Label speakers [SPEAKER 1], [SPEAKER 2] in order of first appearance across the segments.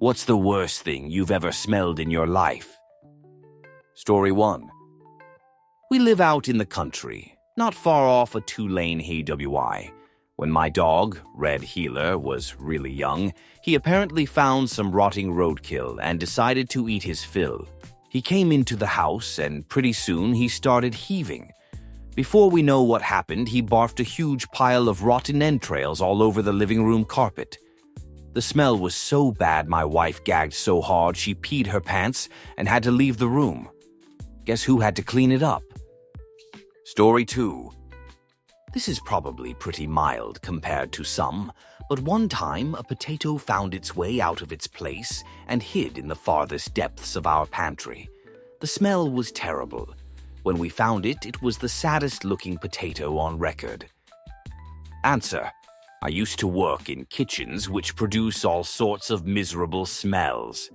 [SPEAKER 1] What's the worst thing you've ever smelled in your life? Story 1. We live out in the country, not far off a 2-lane HWI. When my dog, Red Healer, was really young, he apparently found some rotting roadkill and decided to eat his fill. He came into the house and pretty soon he started heaving. Before we know what happened, he barfed a huge pile of rotten entrails all over the living room carpet. The smell was so bad my wife gagged so hard she peed her pants and had to leave the room. Guess who had to clean it up? Story 2. This is probably pretty mild compared to some, but one time a potato found its way out of its place and hid in the farthest depths of our pantry. The smell was terrible. When we found it, it was the saddest-looking potato on record. Answer. I used to work in kitchens which produce all sorts of miserable smells.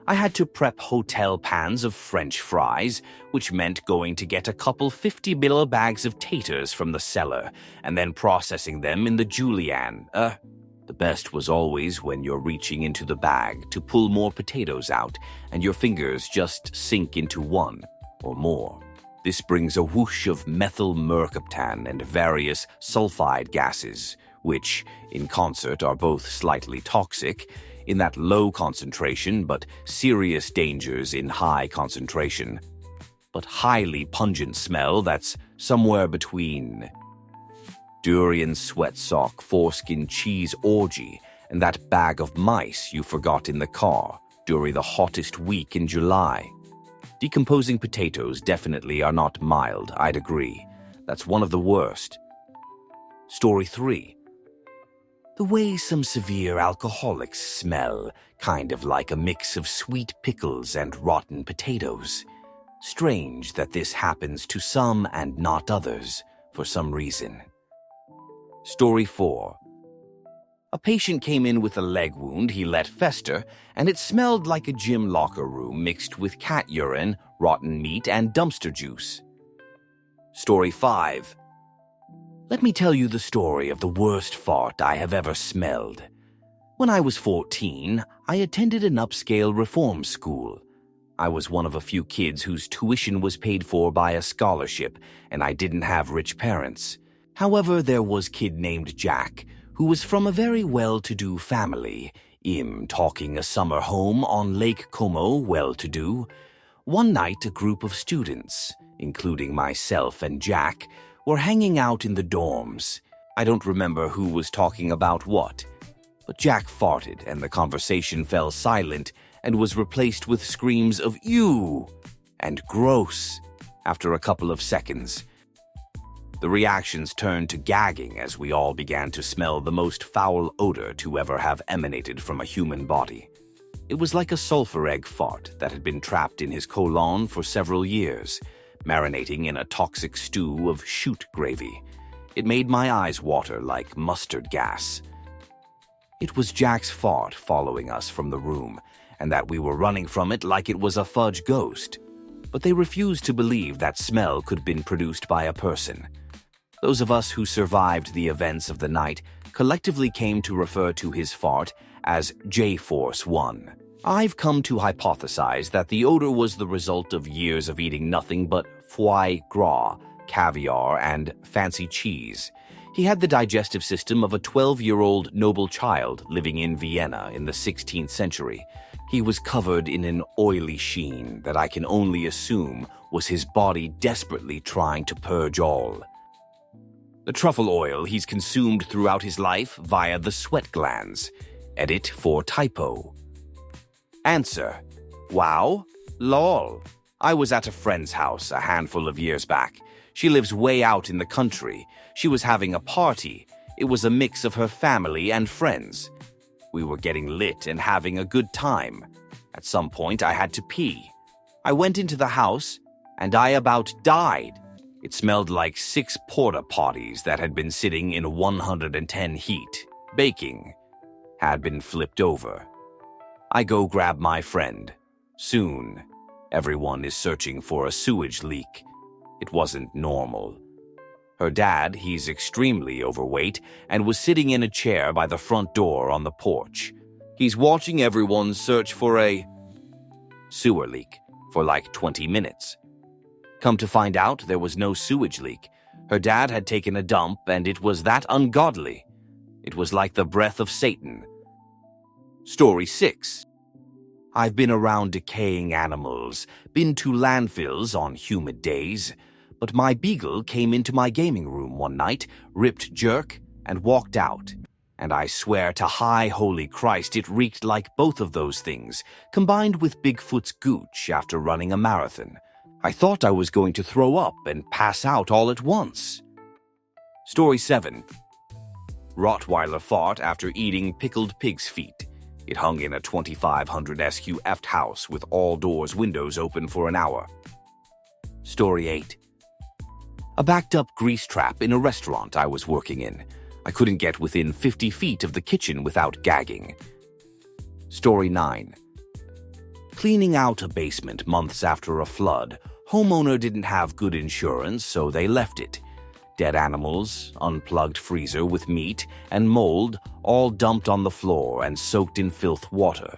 [SPEAKER 1] I had to prep hotel pans of French fries, which meant going to get a couple 50-ml bags of taters from the cellar and then processing them in the julienne. The best was always when you're reaching into the bag to pull more potatoes out and your fingers just sink into one or more. This brings a whoosh of methyl mercaptan and various sulfide gases, which, in concert, are both slightly toxic, in that low concentration but serious dangers in high concentration. But highly pungent smell that's somewhere between durian sweat sock, foreskin cheese orgy, and that bag of mice you forgot in the car during the hottest week in July. Decomposing potatoes definitely are not mild, I'd agree. That's one of the worst. Story 3. The way some severe alcoholics smell, kind of like a mix of sweet pickles and rotten potatoes. Strange that this happens to some and not others, for some reason. Story 4. A patient came in with a leg wound he let fester, and it smelled like a gym locker room mixed with cat urine, rotten meat, and dumpster juice. Story 5. Let me tell you the story of the worst fart I have ever smelled. When I was 14, I attended an upscale reform school. I was one of a few kids whose tuition was paid for by a scholarship, and I didn't have rich parents. However, there was a kid named Jack, who was from a very well-to-do family, talking a summer home on Lake Como, well-to-do. One night, a group of students, including myself and Jack, were hanging out in the dorms. I don't remember who was talking about what, but Jack farted and the conversation fell silent and was replaced with screams of "ew" and "gross" after a couple of seconds. The reactions turned to gagging as we all began to smell the most foul odor to ever have emanated from a human body. It was like a sulfur egg fart that had been trapped in his colon for several years, marinating in a toxic stew of shoot gravy. It made my eyes water like mustard gas. It was Jack's fart following us from the room, and that we were running from it like it was a fudge ghost. But they refused to believe that smell could have been produced by a person. Those of us who survived the events of the night collectively came to refer to his fart as J-Force 1. I've come to hypothesize that the odor was the result of years of eating nothing but foie gras, caviar, and fancy cheese. He had the digestive system of a 12-year-old noble child living in Vienna in the 16th century. He was covered in an oily sheen that I can only assume was his body desperately trying to purge all. The truffle oil he's consumed throughout his life via the sweat glands. Edit for typo. Answer. Wow. Lol. I was at a friend's house a handful of years back. She lives way out in the country. She was having a party. It was a mix of her family and friends. We were getting lit and having a good time. At some point, I had to pee. I went into the house, and I about died. It smelled like 6 porta potties that had been sitting in 110 heat, baking, had been flipped over. I go grab my friend. Soon, everyone is searching for a sewage leak. It wasn't normal. Her dad, he's extremely overweight, and was sitting in a chair by the front door on the porch. He's watching everyone search for a sewer leak for like 20 minutes. Come to find out, there was no sewage leak. Her dad had taken a dump, and it was that ungodly. It was like the breath of Satan. Story 6. I've been around decaying animals, been to landfills on humid days, but my beagle came into my gaming room one night, ripped jerk, and walked out. And I swear to high holy Christ, it reeked like both of those things, combined with Bigfoot's gooch after running a marathon. I thought I was going to throw up and pass out all at once. Story 7. Rottweiler fought after eating pickled pig's feet. It hung in a 2500 SQF house with all doors windows open for an hour. Story 8. A backed-up grease trap in a restaurant I was working in. I couldn't get within 50 feet of the kitchen without gagging. Story 9. Cleaning out a basement months after a flood, homeowner didn't have good insurance, so they left it. Dead animals, unplugged freezer with meat, and mold all dumped on the floor and soaked in filth water.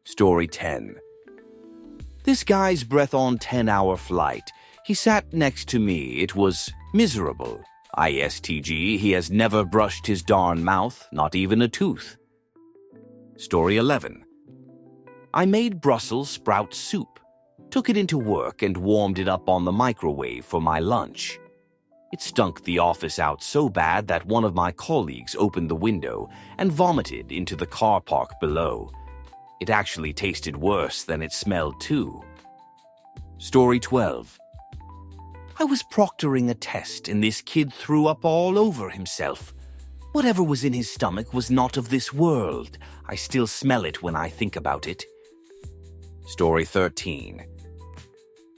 [SPEAKER 1] Story 10. This guy's breath on 10-hour flight. He sat next to me. It was miserable. ISTG, he has never brushed his darn mouth, not even a tooth. Story 11. I made Brussels sprout soup, took it into work and warmed it up on the microwave for my lunch. It stunk the office out so bad that one of my colleagues opened the window and vomited into the car park below. It actually tasted worse than it smelled too. Story 12. I was proctoring a test and this kid threw up all over himself. Whatever was in his stomach was not of this world. I still smell it when I think about it. Story 13.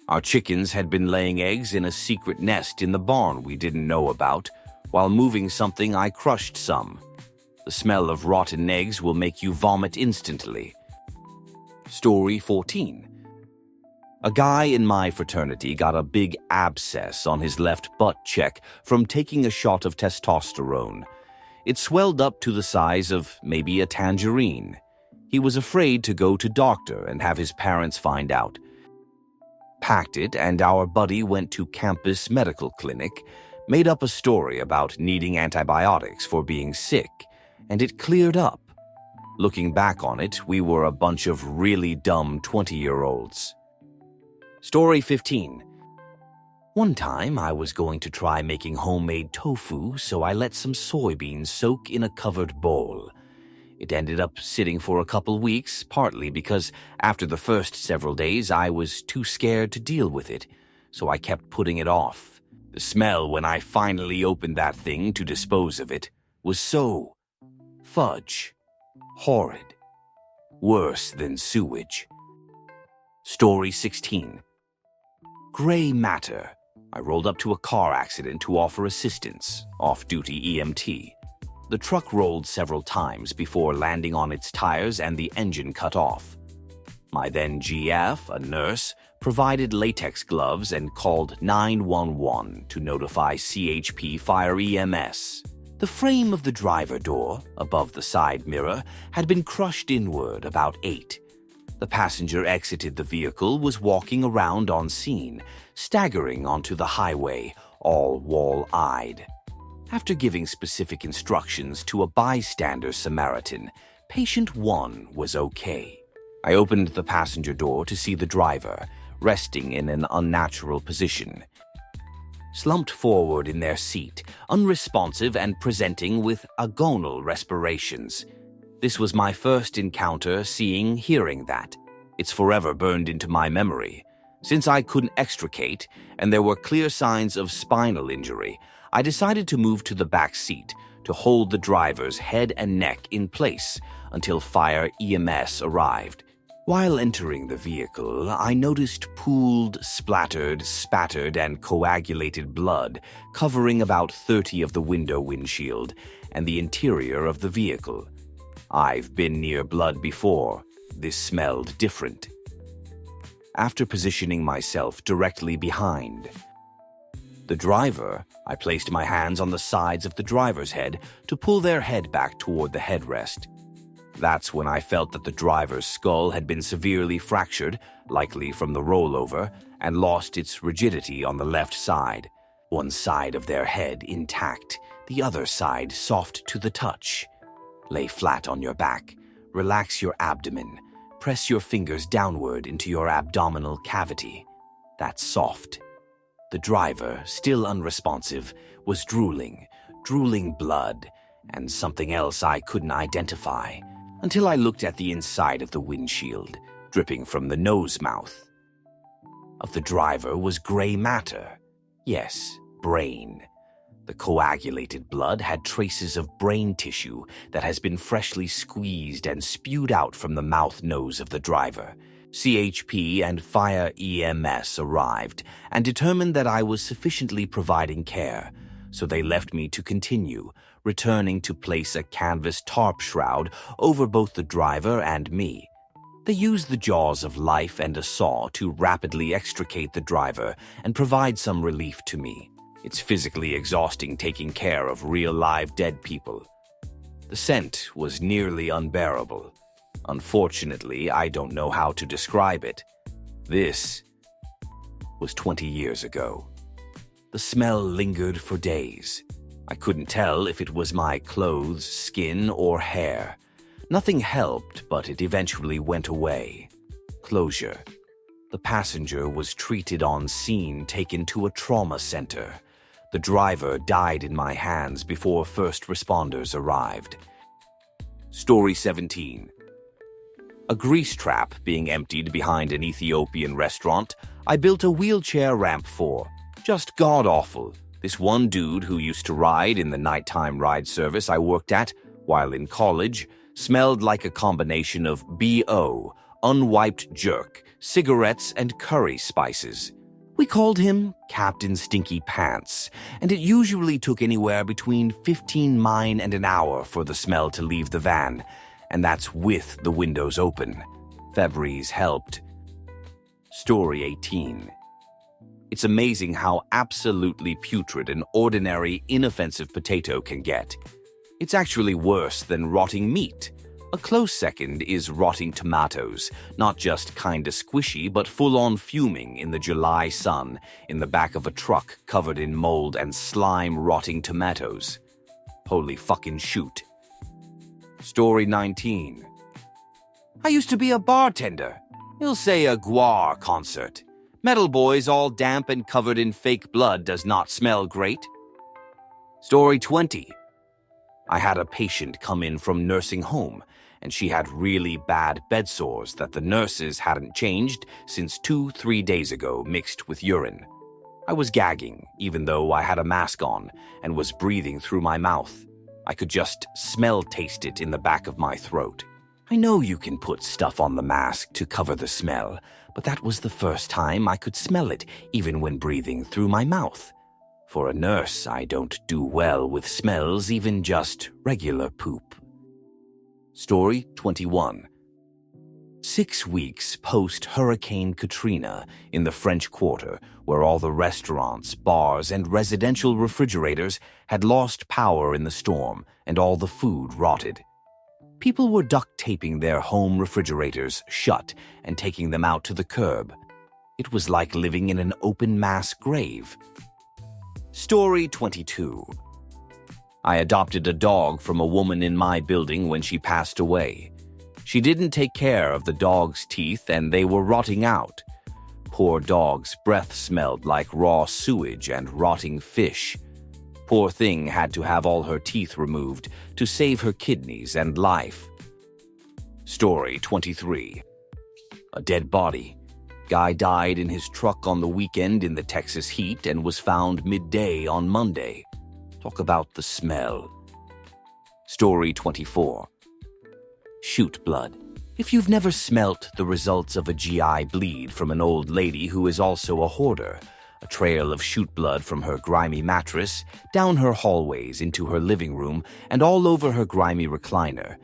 [SPEAKER 1] Our chickens had been laying eggs in a secret nest in the barn we didn't know about. While moving something, I crushed some. The smell of rotten eggs will make you vomit instantly. Story 14. A guy in my fraternity got a big abscess on his left butt cheek from taking a shot of testosterone. It swelled up to the size of maybe a tangerine. He was afraid to go to doctor and have his parents find out. Packed it, and our buddy went to campus medical clinic, made up a story about needing antibiotics for being sick, and it cleared up. Looking back on it, we were a bunch of really dumb 20-year-olds. Story 15. One time, I was going to try making homemade tofu, so I let some soybeans soak in a covered bowl. It ended up sitting for a couple weeks, partly because after the first several days I was too scared to deal with it, so I kept putting it off. The smell when I finally opened that thing to dispose of it was so fudge, horrid, worse than sewage. Story 16. Gray matter. I rolled up to a car accident to offer assistance, off-duty EMT. The truck rolled several times before landing on its tires and the engine cut off. My then GF, a nurse, provided latex gloves and called 911 to notify CHP Fire EMS. The frame of the driver door, above the side mirror, had been crushed inward about 8. The passenger exited the vehicle, was walking around on scene, staggering onto the highway, all wall-eyed. After giving specific instructions to a bystander Samaritan, patient 1 was okay. I opened the passenger door to see the driver, resting in an unnatural position. Slumped forward in their seat, unresponsive and presenting with agonal respirations. This was my first encounter hearing that. It's forever burned into my memory. Since I couldn't extricate, and there were clear signs of spinal injury, I decided to move to the back seat to hold the driver's head and neck in place until Fire EMS arrived. While entering the vehicle, I noticed pooled, splattered, spattered, and coagulated blood covering about 30 of the window windshield and the interior of the vehicle. I've been near blood before. This smelled different. After positioning myself directly behind the driver, I placed my hands on the sides of the driver's head to pull their head back toward the headrest. That's when I felt that the driver's skull had been severely fractured, likely from the rollover, and lost its rigidity on the left side. One side of their head intact, the other side soft to the touch. Lay flat on your back, relax your abdomen, press your fingers downward into your abdominal cavity. That's soft. The driver, still unresponsive, was drooling blood, and something else I couldn't identify, until I looked at the inside of the windshield, dripping from the nose mouth. Of the driver was gray matter. Yes, brain. The coagulated blood had traces of brain tissue that has been freshly squeezed and spewed out from the mouth-nose of the driver. CHP and Fire EMS arrived and determined that I was sufficiently providing care, so they left me to continue, returning to place a canvas tarp shroud over both the driver and me. They used the jaws of life and a saw to rapidly extricate the driver and provide some relief to me. It's physically exhausting taking care of real live dead people. The scent was nearly unbearable. Unfortunately, I don't know how to describe it. This was 20 years ago. The smell lingered for days. I couldn't tell if it was my clothes, skin, or hair. Nothing helped, but it eventually went away. Closure. The passenger was treated on scene, taken to a trauma center. The driver died in my hands before first responders arrived. Story 17. A grease trap being emptied behind an Ethiopian restaurant, I built a wheelchair ramp for. Just god-awful. This one dude who used to ride in the nighttime ride service I worked at while in college smelled like a combination of BO, unwiped jerk, cigarettes, and curry spices. We called him Captain Stinky Pants, and it usually took anywhere between 15 mine and an hour for the smell to leave the van, and that's with the windows open. Febreze helped. Story 18. It's amazing how absolutely putrid an ordinary, inoffensive potato can get. It's actually worse than rotting meat. A close second is rotting tomatoes, not just kinda squishy, but full-on fuming in the July sun in the back of a truck covered in mold and slime rotting tomatoes. Holy fucking shoot. Story 19. I used to be a bartender. You'll say a Gwar concert. Metal boys all damp and covered in fake blood does not smell great. Story 20. I had a patient come in from nursing home, and she had really bad bed sores that the nurses hadn't changed since 2-3 days ago mixed with urine. I was gagging, even though I had a mask on, and was breathing through my mouth. I could just taste it in the back of my throat. I know you can put stuff on the mask to cover the smell, but that was the first time I could smell it, even when breathing through my mouth. For a nurse, I don't do well with smells, even just regular poop. Story 21. 6 weeks post-Hurricane Katrina in the French Quarter, where all the restaurants, bars, and residential refrigerators had lost power in the storm and all the food rotted. People were duct taping their home refrigerators shut and taking them out to the curb. It was like living in an open mass grave. Story 22. I adopted a dog from a woman in my building when she passed away. She didn't take care of the dog's teeth and they were rotting out. Poor dog's breath smelled like raw sewage and rotting fish. Poor thing had to have all her teeth removed to save her kidneys and life. Story 23. A dead body. Guy died in his truck on the weekend in the Texas heat and was found midday on Monday. Talk about the smell. Story 24. Shoot blood. If you've never smelt the results of a GI bleed from an old lady who is also a hoarder, a trail of shoot blood from her grimy mattress, down her hallways into her living room, and all over her grimy recliner,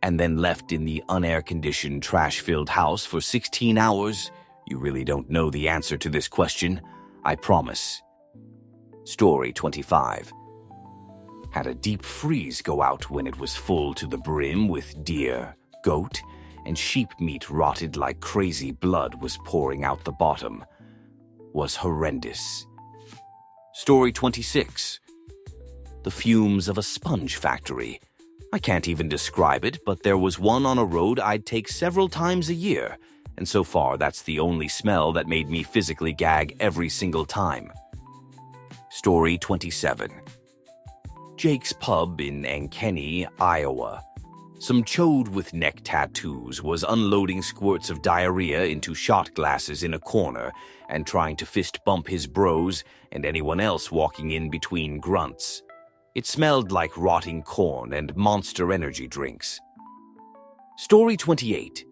[SPEAKER 1] and then left in the unair-conditioned, trash-filled house for 16 hours, you really don't know the answer to this question, I promise. Story 25. Had a deep freeze go out when it was full to the brim with deer, goat, and sheep meat rotted like crazy blood was pouring out the bottom, was horrendous. Story 26. The fumes of a sponge factory. I can't even describe it, but there was one on a road I'd take several times a year, and so far that's the only smell that made me physically gag every single time. Story 27. Jake's Pub in Ankeny, Iowa. Some chode with neck tattoos was unloading squirts of diarrhea into shot glasses in a corner and trying to fist bump his bros and anyone else walking in between grunts. It smelled like rotting corn and Monster energy drinks. Story 28.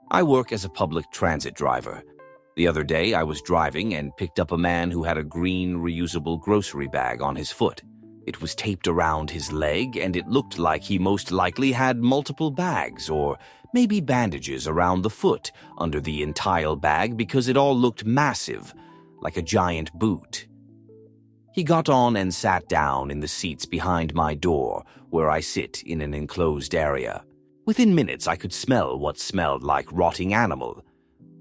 [SPEAKER 1] I work as a public transit driver. The other day I was driving and picked up a man who had a green reusable grocery bag on his foot. It was taped around his leg, and it looked like he most likely had multiple bags or maybe bandages around the foot under the entire bag because it all looked massive, like a giant boot. He got on and sat down in the seats behind my door, where I sit in an enclosed area. Within minutes, I could smell what smelled like rotting animal.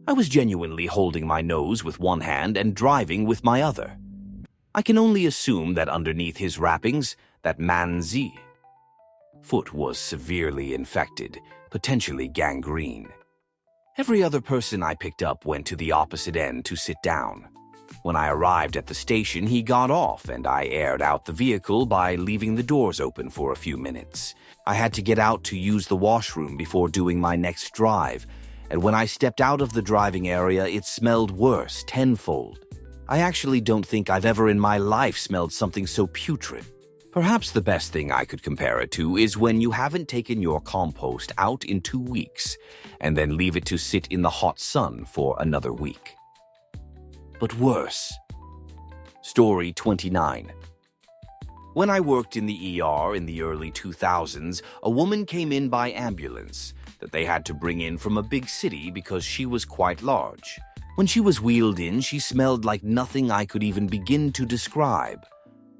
[SPEAKER 1] I was genuinely holding my nose with one hand and driving with my other. I can only assume that underneath his wrappings, that man's foot was severely infected, potentially gangrene. Every other person I picked up went to the opposite end to sit down. When I arrived at the station, he got off, and I aired out the vehicle by leaving the doors open for a few minutes. I had to get out to use the washroom before doing my next drive, and when I stepped out of the driving area, it smelled worse, tenfold. I actually don't think I've ever in my life smelled something so putrid. Perhaps the best thing I could compare it to is when you haven't taken your compost out in 2 weeks and then leave it to sit in the hot sun for another week. But worse. Story 29. When I worked in the ER in the early 2000s, a woman came in by ambulance that they had to bring in from a big city because she was quite large. When she was wheeled in, she smelled like nothing I could even begin to describe.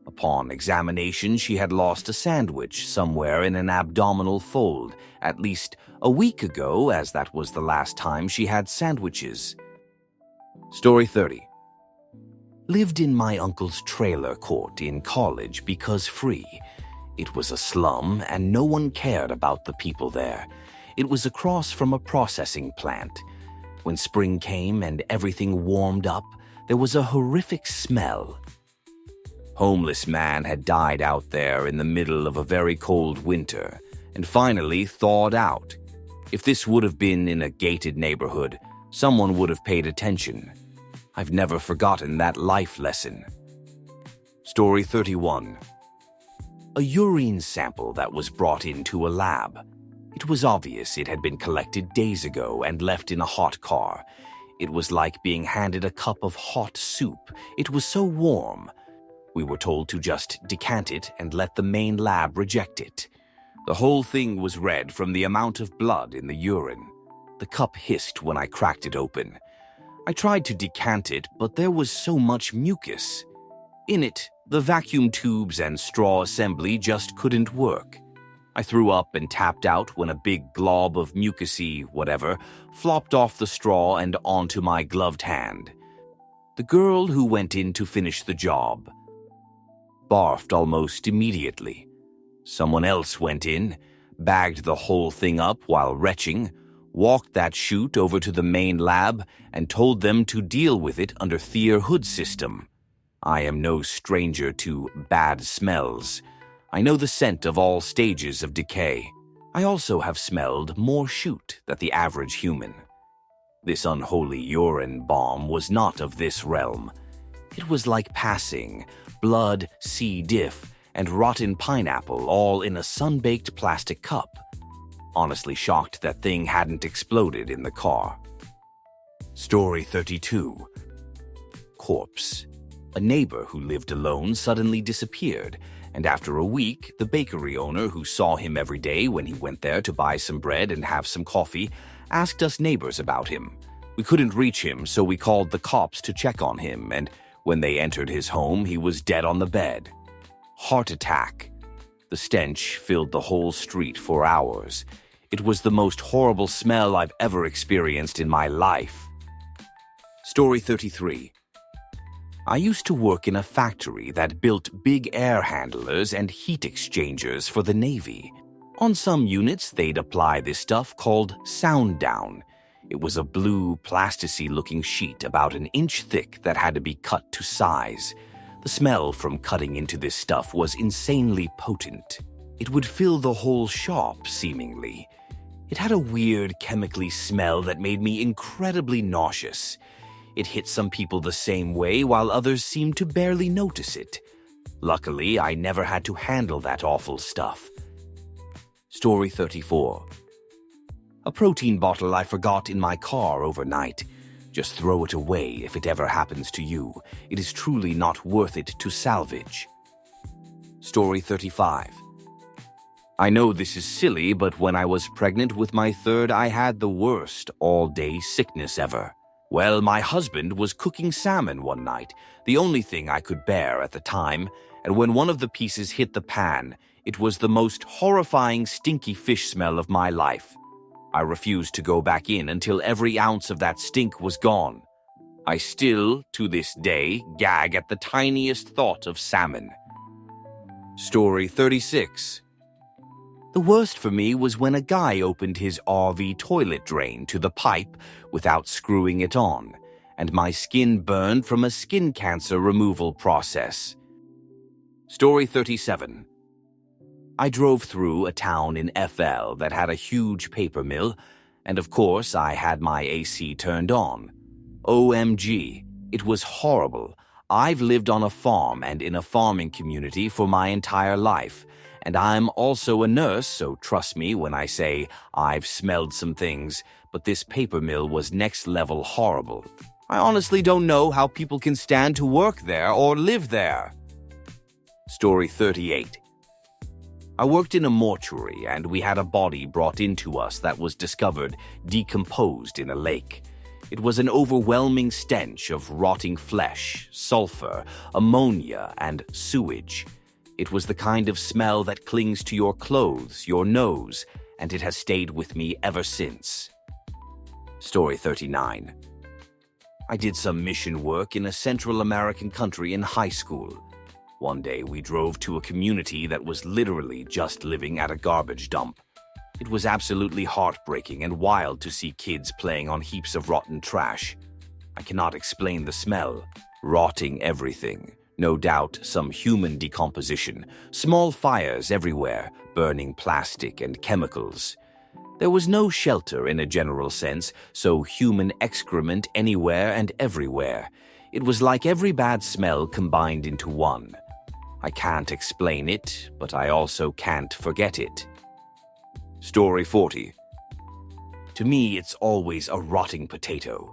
[SPEAKER 1] Upon examination, she had lost a sandwich somewhere in an abdominal fold, at least a week ago, as that was the last time she had sandwiches. Story 30. Lived in my uncle's trailer court in college because free. It was a slum, and no one cared about the people there. It was across from a processing plant. When spring came and everything warmed up, there was a horrific smell. Homeless man had died out there in the middle of a very cold winter and finally thawed out. If this would have been in a gated neighborhood, someone would have paid attention. I've never forgotten that life lesson. Story 31. A urine sample that was brought into a lab. It was obvious it had been collected days ago and left in a hot car. It was like being handed a cup of hot soup. It was so warm. We were told to just decant it and let the main lab reject it. The whole thing was red from the amount of blood in the urine. The cup hissed when I cracked it open. I tried to decant it, but there was so much mucus. In it, the vacuum tubes and straw assembly just couldn't work. I threw up and tapped out when a big glob of mucusy whatever flopped off the straw and onto my gloved hand. The girl who went in to finish the job barfed almost immediately. Someone else went in, bagged the whole thing up while retching, walked that chute over to the main lab, and told them to deal with it under Thier Hood system. I am no stranger to bad smells. I know the scent of all stages of decay. I also have smelled more chute than the average human. This unholy urine bomb was not of this realm. It was like passing blood, C. diff, and rotten pineapple all in a sun-baked plastic cup. Honestly shocked that thing hadn't exploded in the car. Story 32. Corpse. A neighbor who lived alone suddenly disappeared, and after a week, the bakery owner who saw him every day when he went there to buy some bread and have some coffee asked us neighbors about him. We couldn't reach him, so we called the cops to check on him, and when they entered his home, he was dead on the bed. Heart attack. The stench filled the whole street for hours. It was the most horrible smell I've ever experienced in my life. Story 33. I used to work in a factory that built big air handlers and heat exchangers for the Navy. On some units, they'd apply this stuff called Sound Down. It was a blue, plasticine-looking sheet about an inch thick that had to be cut to size. The smell from cutting into this stuff was insanely potent. It would fill the whole shop, seemingly. It had a weird, chemically smell that made me incredibly nauseous. It hit some people the same way, while others seemed to barely notice it. Luckily, I never had to handle that awful stuff. Story 34. A protein bottle I forgot in my car overnight. Just throw it away if it ever happens to you. It is truly not worth it to salvage. Story 35. I know this is silly, but when I was pregnant with my third, I had the worst all-day sickness ever. Well, my husband was cooking salmon one night, the only thing I could bear at the time, and when one of the pieces hit the pan, it was the most horrifying stinky fish smell of my life. I refused to go back in until every ounce of that stink was gone. I still, to this day, gag at the tiniest thought of salmon. Story 36. The worst for me was when a guy opened his RV toilet drain to the pipe without screwing it on, and my skin burned from a skin cancer removal process. Story 37. I drove through a town in FL that had a huge paper mill, and of course I had my AC turned on. OMG, it was horrible. I've lived on a farm and in a farming community for my entire life, and I'm also a nurse, so trust me when I say I've smelled some things, but this paper mill was next level horrible. I honestly don't know how people can stand to work there or live there. Story 38. I worked in a mortuary and we had a body brought into us that was discovered decomposed in a lake. It was an overwhelming stench of rotting flesh, sulfur, ammonia, and sewage. It was the kind of smell that clings to your clothes, your nose, and it has stayed with me ever since. Story 39. I did some mission work in a Central American country in high school. One day we drove to a community that was literally just living at a garbage dump. It was absolutely heartbreaking and wild to see kids playing on heaps of rotten trash. I cannot explain the smell. Rotting everything. No doubt some human decomposition. Small fires everywhere, burning plastic and chemicals. There was no shelter in a general sense, so human excrement anywhere and everywhere. It was like every bad smell combined into one. I can't explain it, but I also can't forget it. Story 40. To me, it's always a rotting potato.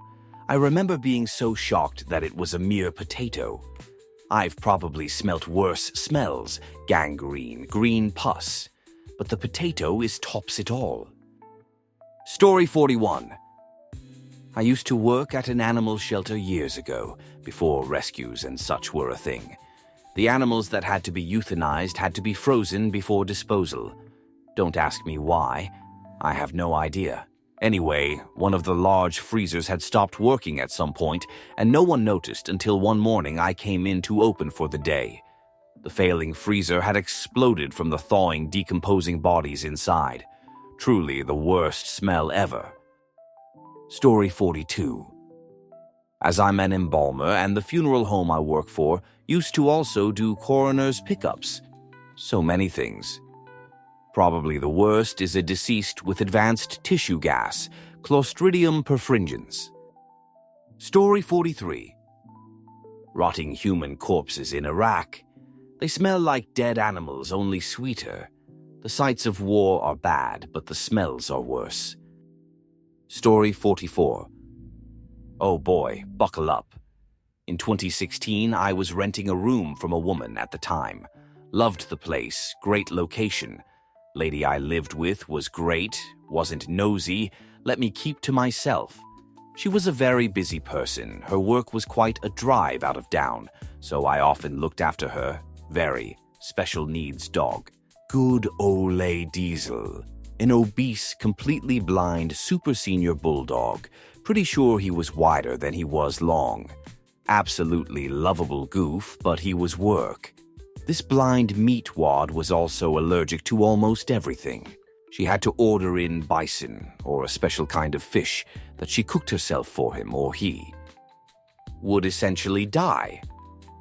[SPEAKER 1] I remember being so shocked that it was a mere potato. I've probably smelt worse smells, gangrene, green pus, but the potato tops it all. Story 41. I used to work at an animal shelter years ago, before rescues and such were a thing. The animals that had to be euthanized had to be frozen before disposal. Don't ask me why. I have no idea. Anyway, one of the large freezers had stopped working at some point, and no one noticed until one morning I came in to open for the day. The failing freezer had exploded from the thawing, decomposing bodies inside. Truly the worst smell ever. Story 42. As I'm an embalmer and the funeral home I work for used to also do coroner's pickups. So many things. Probably the worst is a deceased with advanced tissue gas, Clostridium perfringens. Story 43. Rotting human corpses in Iraq. They smell like dead animals, only sweeter. The sights of war are bad, but the smells are worse. Story 44. Oh boy, buckle up. In 2016, I was renting a room from a woman at the time. Loved the place, great location. Lady I lived with was great, wasn't nosy, let me keep to myself. She was a very busy person. Her work was quite a drive out of town, so I often looked after her. Very special needs dog. Good Ole Diesel. An obese, completely blind super senior bulldog. Pretty sure he was wider than he was long. Absolutely lovable goof, but he was work. This blind meat wad was also allergic to almost everything. She had to order in bison, or a special kind of fish that she cooked herself for him or he. Would essentially die.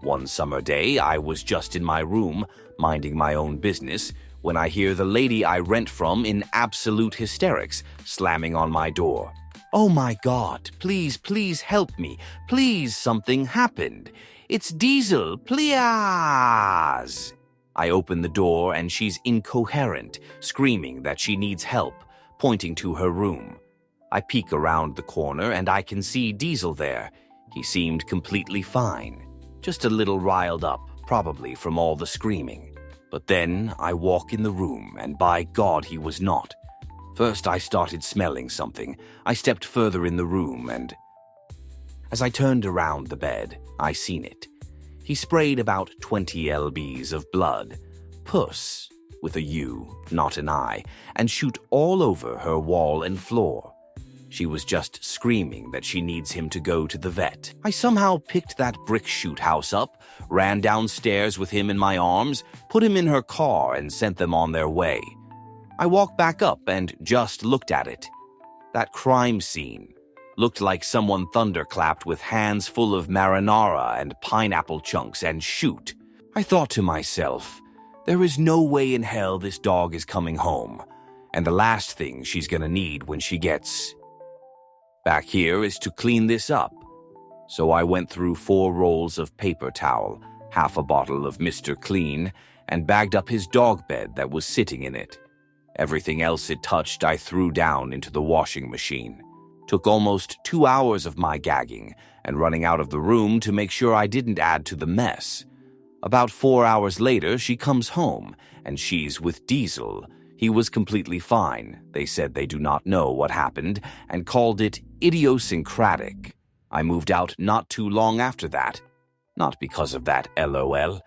[SPEAKER 1] One summer day, I was just in my room, minding my own business, when I hear the lady I rent from in absolute hysterics, slamming on my door. "Oh my God, please, please help me. Please, something happened. It's Diesel, please." I open the door and she's incoherent, screaming that she needs help, pointing to her room. I peek around the corner and I can see Diesel there. He seemed completely fine, just a little riled up, probably from all the screaming. But then I walk in the room and by God he was not. First I started smelling something. I stepped further in the room and as I turned around the bed, I seen it. He sprayed about 20 lbs of blood, pus, with a U, not an I, and shoot all over her wall and floor. She was just screaming that she needs him to go to the vet. I somehow picked that brick shoot house up, ran downstairs with him in my arms, put him in her car and sent them on their way. I walked back up and just looked at it. That crime scene looked like someone thunderclapped with hands full of marinara and pineapple chunks and shoot. I thought to myself, there is no way in hell this dog is coming home, and the last thing she's gonna need when she gets back here is to clean this up. So I went through 4 rolls of paper towel, half a bottle of Mr. Clean, and bagged up his dog bed that was sitting in it. Everything else it touched I threw down into the washing machine. Took almost 2 hours of my gagging and running out of the room to make sure I didn't add to the mess. About 4 hours later, she comes home, and she's with Diesel. He was completely fine. They said they do not know what happened and called it idiosyncratic. I moved out not too long after that. Not because of that, LOL.